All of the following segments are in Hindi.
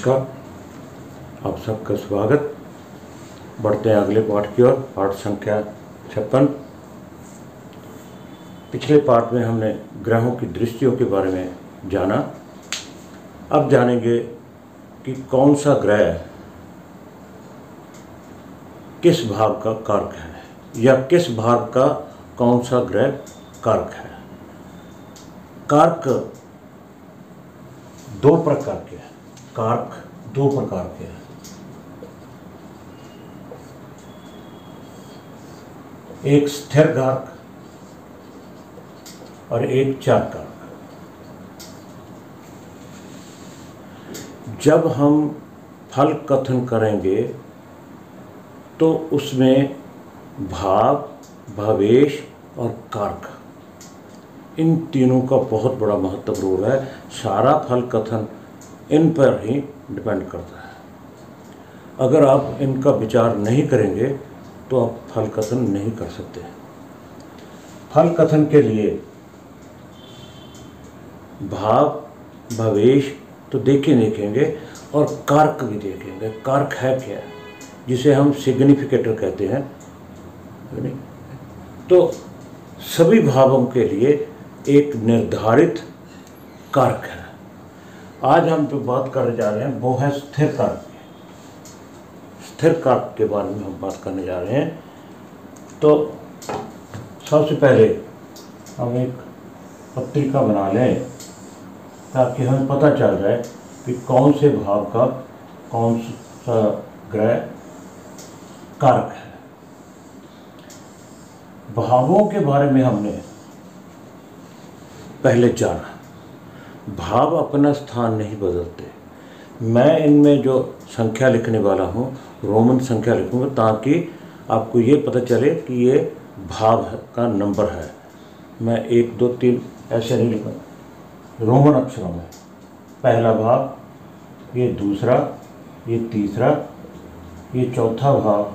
नमस्कार, आप सबका स्वागत। बढ़ते हैं अगले पाठ की ओर, पाठ संख्या 56। पिछले पाठ में हमने ग्रहों की दृष्टियों के बारे में जाना। अब जानेंगे कि कौन सा ग्रह किस भाव का कारक है या किस भाव का कौन सा ग्रह कारक है। कारक दो प्रकार के हैं। कारक दो प्रकार के हैं। एक स्थिर कारक और एक चर कारक। जब हम फल कथन करेंगे तो उसमें भाव, भवेश और कारक, इन तीनों का बहुत बड़ा महत्वपूर्ण रोल है। सारा फल कथन इन पर ही डिपेंड करता है। अगर आप इनका विचार नहीं करेंगे तो आप फल कथन नहीं कर सकते। फल कथन के लिए भाव, भवेश तो देखेंगे और कारक भी देखेंगे। कारक है क्या, जिसे हम सिग्निफिकेटर कहते हैं। तो सभी भावों के लिए एक निर्धारित कारक है। आज हम जो बात करने जा रहे हैं वो है स्थिर कारक। स्थिर कारक के बारे में हम बात करने जा रहे हैं। तो सबसे पहले हम एक पत्रिका बना लें ताकि हमें पता चल जाए कि कौन से भाव का कौन सा ग्रह कारक है। भावों के बारे में हमने पहले जाना। भाव अपना स्थान नहीं बदलते। मैं इनमें जो संख्या लिखने वाला हूँ रोमन संख्या लिखूँगा ताकि आपको ये पता चले कि ये भाव का नंबर है। मैं 1 2 3 ऐसे नहीं लिखूँगा, रोमन अक्षरों में। पहला भाव, ये दूसरा, ये तीसरा, ये चौथा भाव,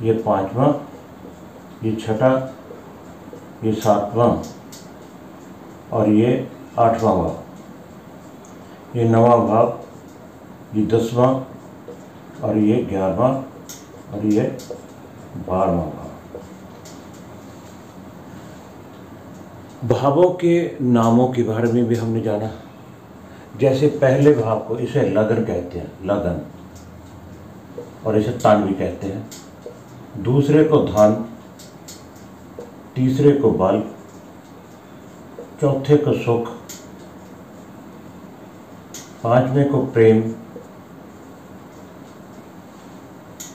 ये पांचवा, ये छठा, ये सातवां और ये 8वां भाव, ये 9वां भाव, ये 10वां और ये 11वां और ये 12वां भाव। भावों के नामों के बारे में भी हमने जाना। जैसे पहले भाव को इसे लगन कहते हैं, लगन, और इसे तन भी कहते हैं। दूसरे को धन, तीसरे को बल, चौथे को सुख, पांचवें को प्रेम।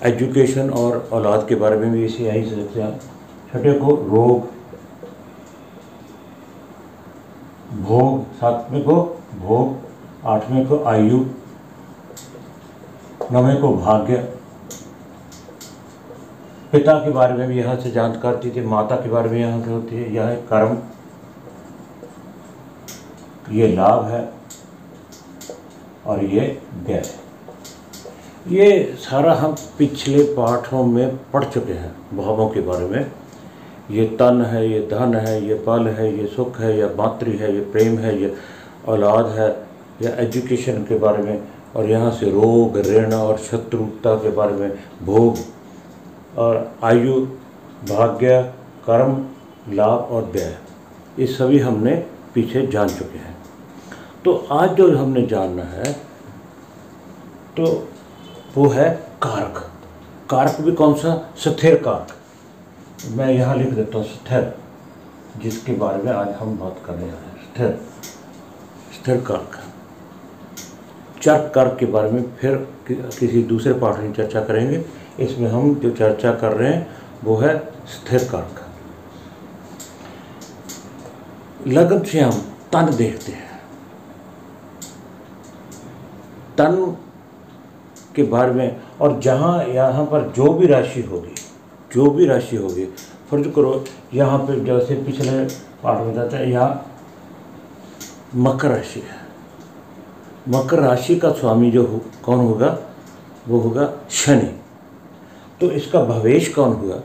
एजुकेशन और औलाद के बारे में भी इसे यही सकते हैं। छठे को रोग, भोग, सातवें को भोग, आठवें को आयु, नवें को भाग्य। पिता के बारे में भी यहाँ से जानकारी थी। माता के बारे में यहाँ से होती है। यह है कर्म, ये लाभ है और ये व्यय। ये सारा हम पिछले पाठों में पढ़ चुके हैं भावों के बारे में। ये तन है, ये धन है, ये बल है, ये सुख है, ये मातृ है, ये प्रेम है, ये औलाद है, या एजुकेशन के बारे में। और यहाँ से रोग, ऋण और शत्रुता के बारे में, भोग और आयु, भाग्य, कर्म, लाभ और व्यय, ये सभी हमने पीछे जान चुके हैं। तो आज जो हमने जानना है तो वो है कारक। कारक भी कौन सा? स्थिर कारक। मैं यहाँ लिख देता हूँ स्थिर, जिसके बारे में आज हम बात करने जा रहे हैं। स्थिर कारक। चर कारक के बारे में फिर किसी दूसरे पाठ में चर्चा करेंगे। इसमें हम जो चर्चा कर रहे हैं वो है स्थिर कारक। लगन से हम तन देखते हैं। तन के बारे में, और जहाँ यहाँ पर जो भी राशि होगी, फर्ज करो यहाँ पे जैसे पिछले पाठ में जाता है, यहाँ मकर राशि है। मकर राशि का स्वामी कौन होगा? वो होगा शनि। तो इसका भवेश कौन हुआ?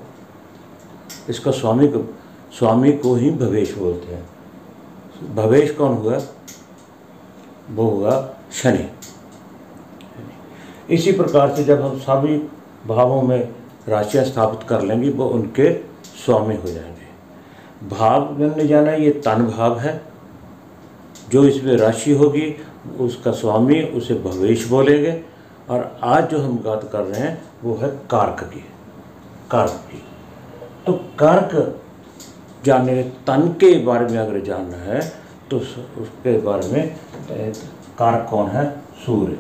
इसका स्वामी को ही भवेश बोलते हैं। भवेश कौन हुआ? वो होगा शनि। इसी प्रकार से जब हम सभी भावों में राशियाँ स्थापित कर लेंगे वो उनके स्वामी हो जाएंगे। भाव हमने जाना ये तन भाव है, जो इसमें राशि होगी उसका स्वामी उसे भवेश बोलेंगे। और आज जो हम बात कर रहे हैं वो है कारक की, कारक की। तो कारक जानने, तन के बारे में अगर जानना है तो उसके बारे में कारक कौन है? सूर्य।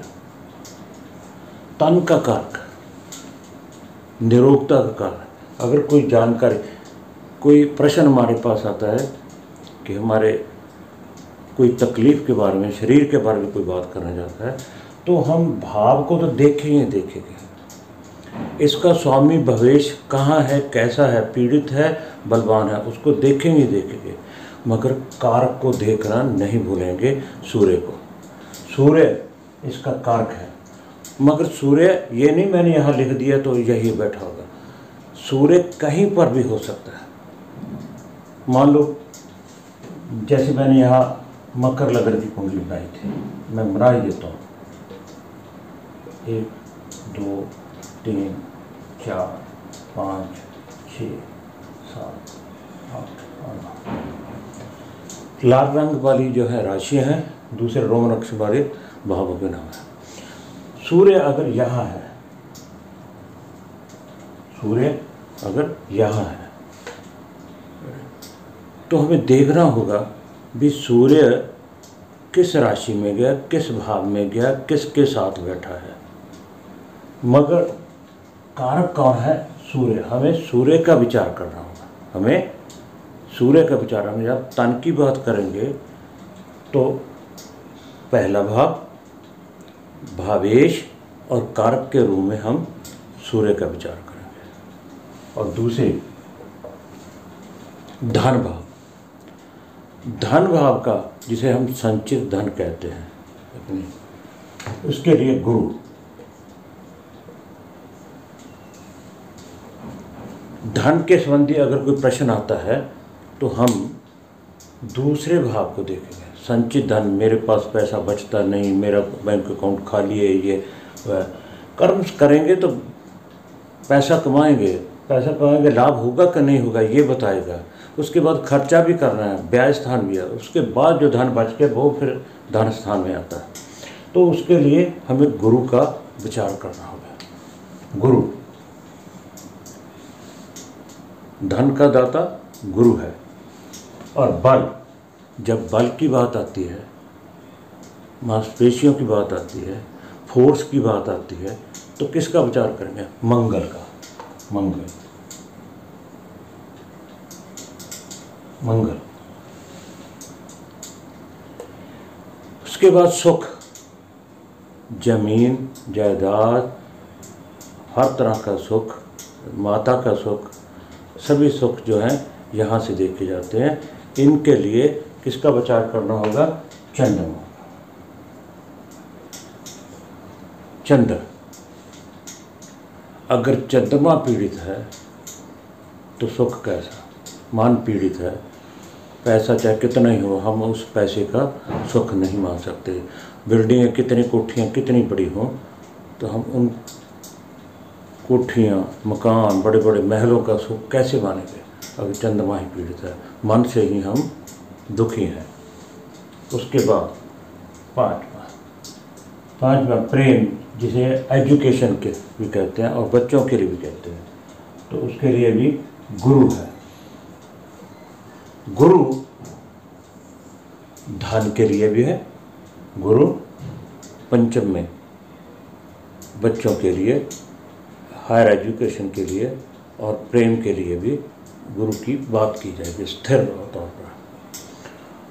तन का कारक, निरोगता का कारक। अगर कोई जानकारी, कोई प्रश्न हमारे पास आता है कि हमारे कोई तकलीफ़ के बारे में, शरीर के बारे में कोई बात करना चाहता है, तो हम भाव को तो देखेंगे, इसका स्वामी भवेश कहाँ है, कैसा है, पीड़ित है, बलवान है, उसको देखेंगे, मगर कारक को देखना नहीं भूलेंगे। सूर्य को, सूर्य इसका कारक है। मगर सूर्य ये नहीं मैंने यहाँ लिख दिया तो यही बैठा होगा, सूर्य कहीं पर भी हो सकता है। मान लो जैसे मैंने यहाँ मकर लगन की कुंडली बनाई थी, मैं बना ही देता हूँ। 1 2 3 4 5 6 7 8 और 9 लाल रंग वाली जो है राशियाँ हैं, दूसरे रोमन अक्षर वाले भावों के नाम है। सूर्य अगर यहाँ है, सूर्य अगर यहाँ है तो हमें देखना होगा भी सूर्य किस राशि में गया, किस भाव में गया, किसके साथ बैठा है। मगर कारक कौन है? सूर्य। हमें सूर्य का विचार करना होगा, हमें सूर्य का विचार। हम जब तन की बात करेंगे तो पहला भाव भावेश और कारक के रूप में हम सूर्य का विचार करेंगे। और दूसरे धन भाव, धन भाव का जिसे हम संचित धन कहते हैं अपने, उसके लिए गुरु। धन के संबंधी अगर कोई प्रश्न आता है तो हम दूसरे भाव को देखेंगे। संचित धन, मेरे पास पैसा बचता नहीं, मेरा बैंक अकाउंट खाली है, ये कर्म करेंगे तो पैसा कमाएंगे, लाभ होगा कि नहीं होगा ये बताएगा। उसके बाद खर्चा भी करना है, ब्याज स्थान भी है, उसके बाद जो धन बच के वो फिर धन स्थान में आता है। तो उसके लिए हमें गुरु का विचार करना होगा। गुरु, धन का दाता गुरु है। और बल, जब बल की बात आती है, मांसपेशियों की बात आती है, फोर्स की बात आती है, तो किसका विचार करेंगे? मंगल का। मंगल। उसके बाद सुख, जमीन जायदाद, हर तरह का सुख, माता का सुख, सभी सुख जो हैं यहाँ से देखे जाते हैं। इनके लिए किसका विचार करना होगा? चंद्रमा। चंद्र, अगर चंद्रमा पीड़ित है तो सुख कैसा? मान पीड़ित है, पैसा चाहे कितना ही हो, हम उस पैसे का सुख नहीं मान सकते। बिल्डिंगें कितनी, कोठियाँ कितनी बड़ी हों, तो हम उन कोठियाँ, मकान, बड़े बड़े महलों का सुख कैसे मानेंगे अगर चंद्रमा ही पीड़ित है? मन से ही हम दुखी हैं। उसके बाद पांचवा प्रेम, जिसे एजुकेशन के भी कहते हैं और बच्चों के लिए भी कहते हैं, तो उसके लिए भी गुरु है। गुरु धन के लिए भी है, गुरु पंचम में बच्चों के लिए, हायर एजुकेशन के लिए और प्रेम के लिए भी गुरु की बात की जाएगी स्थिर तौर पर।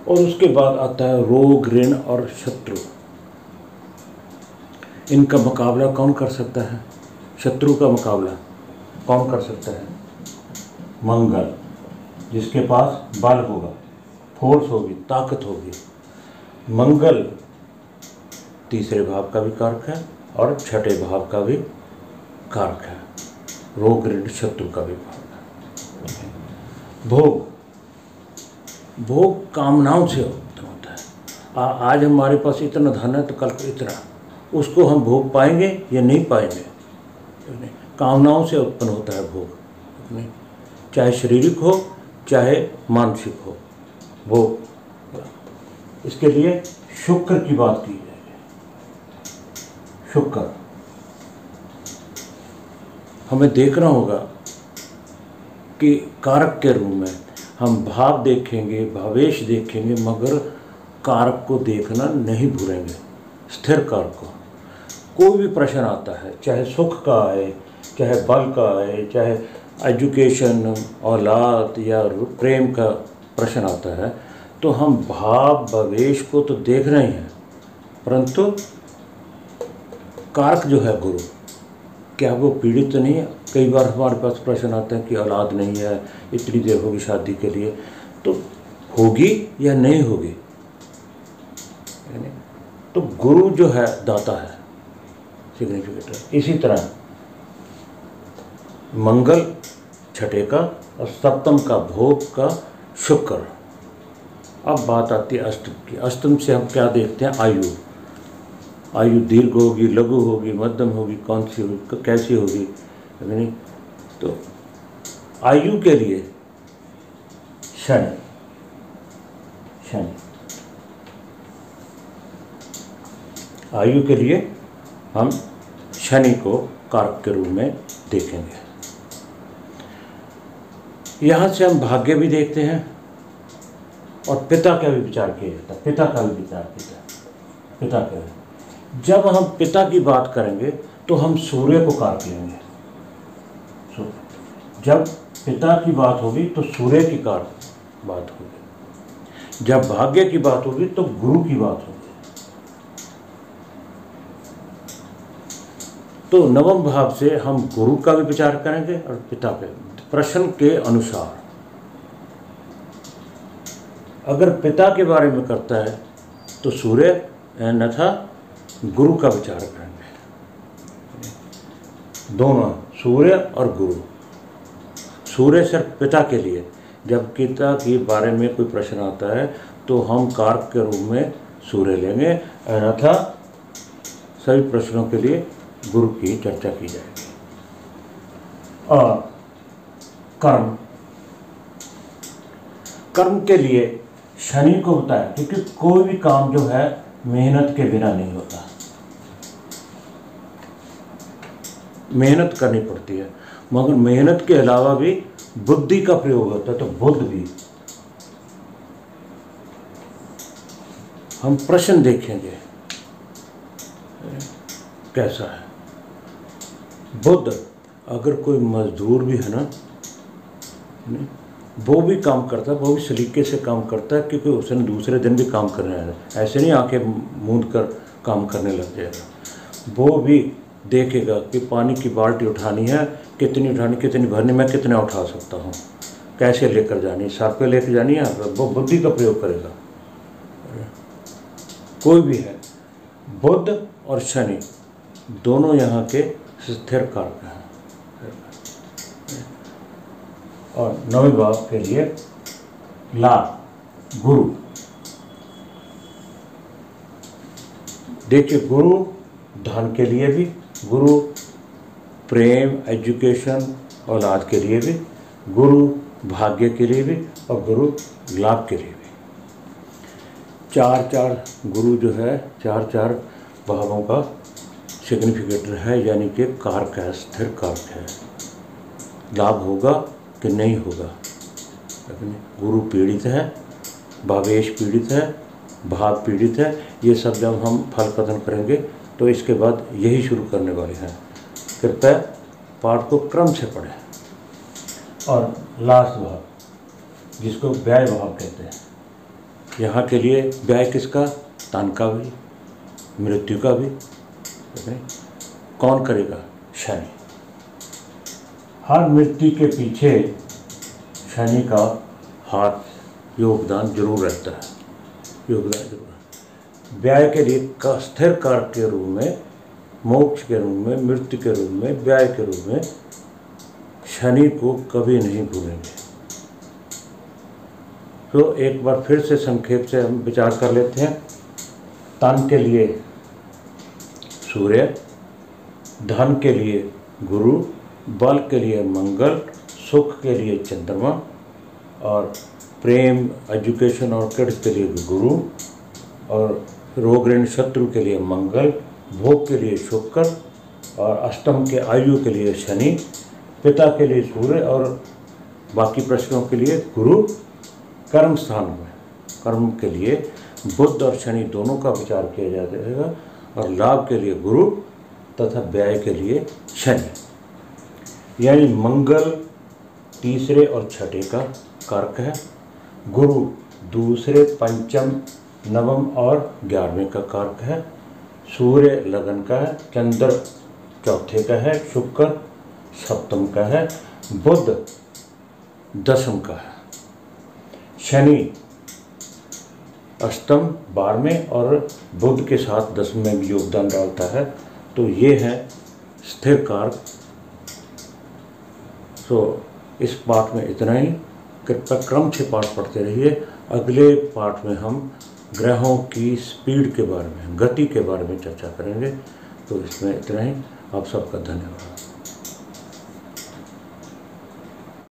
और उसके बाद आता है रोग, ऋण और शत्रु। इनका मुकाबला कौन कर सकता है? शत्रु का मुकाबला कौन कर सकता है? मंगल, जिसके पास बल होगा, फोर्स होगी, ताकत होगी। मंगल तीसरे भाव का भी कारक है और छठे भाव का भी कारक है, रोग, ऋण, शत्रु का भी कारक है। भोग, भोग कामनाओं से उत्पन्न होता है। आज हमारे पास इतना धन है तो कल को इतना, उसको हम भोग पाएंगे या नहीं पाएंगे। कामनाओं से उत्पन्न होता है भोग, चाहे शारीरिक हो चाहे मानसिक हो भोग। इसके लिए शुक्र की बात की जाए। शुक्र हमें देखना होगा कि कारक के रूप में हम भाव देखेंगे, भावेश देखेंगे, मगर कारक को देखना नहीं भूलेंगे, स्थिर कारक को। कोई भी प्रश्न आता है, चाहे सुख का आए, चाहे बल का आए, चाहे एजुकेशन, औलाद या प्रेम का प्रश्न आता है, तो हम भाव भावेश को तो देख रहे हैं, परंतु कारक जो है गुरु, क्या वो पीड़ित तो नहीं है। कई बार हमारे पास प्रश्न आता है कि औलाद नहीं है, इतनी देर होगी शादी के लिए, तो होगी या नहीं होगी। तो गुरु जो है दाता है, सिग्निफिकेटर। इसी तरह मंगल छठे का और सप्तम का भोग का शुक्र। अब बात आती है अष्टम की। अष्टम से हम क्या देखते हैं? आयु। आयु दीर्घ होगी, लघु होगी, मध्यम होगी, कौन सी होगी, कैसी होगी, नहीं। तो आयु के लिए शनि, शनि आयु के लिए हम शनि को कारक के रूप में देखेंगे। यहाँ से हम भाग्य भी देखते हैं और पिता का भी विचार किया जाता है। पिता का भी विचार किया जाता है। पिता का भी, जब हम पिता की बात करेंगे तो हम सूर्य को कारक लेंगे। जब पिता की बात होगी तो सूर्य की कारक बात होगी। जब भाग्य की बात होगी तो गुरु की बात होगी। तो नवम भाव से हम गुरु का भी विचार करेंगे और पिता पे। प्रश्न के अनुसार अगर पिता के बारे में करता है तो सूर्य, अन्यथा गुरु का विचार करेंगे। दोनों, सूर्य और गुरु। सूर्य सिर्फ पिता के लिए, जब पिता के बारे में कोई प्रश्न आता है तो हम कारक के रूप में सूर्य लेंगे, अन्यथा सभी प्रश्नों के लिए गुरु की चर्चा की जाएगी। और कर्म, कर्म के लिए शनि को होता है, क्योंकि कोई भी काम जो है मेहनत के बिना नहीं होता, मेहनत करनी पड़ती है। मगर मेहनत के अलावा भी बुद्धि का प्रयोग होता है। तो बुद्ध भी, हम प्रश्न देखेंगे कैसा है। बुद्ध, अगर कोई मजदूर भी है ना, वो भी काम करता है, वो भी सलीके से काम करता है, क्योंकि उसने दूसरे दिन भी काम करना है। ऐसे नहीं आके मूंद कर काम करने लग जाएगा। वो भी देखेगा कि पानी की बाल्टी उठानी है, कितनी उठानी, कितनी भरनी, मैं कितना उठा सकता हूँ, कैसे लेकर जानी, सर पे लेकर जानी है, वो बुद्धि का प्रयोग करेगा। कोई भी है, बुध और शनि दोनों यहाँ के स्थिर कारक हैं। और नवे भाव के लिए लाभ, गुरु। देखिए, गुरु धन के लिए भी, गुरु प्रेम, एजुकेशन, औलाद के लिए भी, गुरु भाग्य के लिए भी, और गुरु लाभ के लिए भी। चार चार गुरु जो है, चार चार भावों का सिग्निफिकेटर है, यानी कि कारक है, स्थिर कारक है। लाभ होगा कि नहीं होगा, गुरु पीड़ित है, भावेश पीड़ित है, भाव पीड़ित है। ये सब जब हम फल कथन करेंगे तो इसके बाद यही शुरू करने वाले हैं। कृपया पाठ को क्रम से पढ़ें। और लास्ट भाव, जिसको व्यय भाव कहते हैं, यहाँ के लिए व्यय किसका? धन का भी, मृत्यु का भी। कौन करेगा? शनि। हर मृत्यु के पीछे शनि का हाथ, योगदान जरूर रहता है, योगदान जरूर। व्यय के लिए स्थिर कारक के रूप में, मोक्ष के रूप में, मृत्यु के रूप में, व्यय के रूप में शनि को कभी नहीं भूलेंगे। तो एक बार फिर से संक्षेप से हम विचार कर लेते हैं। तन के लिए सूर्य, धन के लिए गुरु, बल के लिए मंगल, सुख के लिए चंद्रमा, और प्रेम, एजुकेशन और किड्स के लिए गुरु, और रोग ऋण शत्रु के लिए मंगल, भोग के लिए शुक्र, और अष्टम के आयु के लिए शनि, पिता के लिए सूर्य, और बाकी प्रश्नों के लिए गुरु। कर्म स्थान में कर्म के लिए बुध और शनि दोनों का विचार किया जाएगा, और लाभ के लिए गुरु तथा व्यय के लिए शनि। यानी मंगल तीसरे और छठे का कारक है, गुरु दूसरे, पंचम, नवम और 11वें का कारक है, सूर्य लगन का है, चंद्र चौथे का है, शुक्र सप्तम का है, बुध दसम का है, शनि अष्टम 12वें और बुध के साथ 10वें में भी योगदान डालता है। तो ये है स्थिर कारक। तो इस पाठ में इतना ही। कृपया क्रम से पाठ पढ़ते रहिए। अगले पाठ में हम ग्रहों की स्पीड के बारे में, गति के बारे में चर्चा करेंगे। तो इसमें इतना ही। आप सबका धन्यवाद।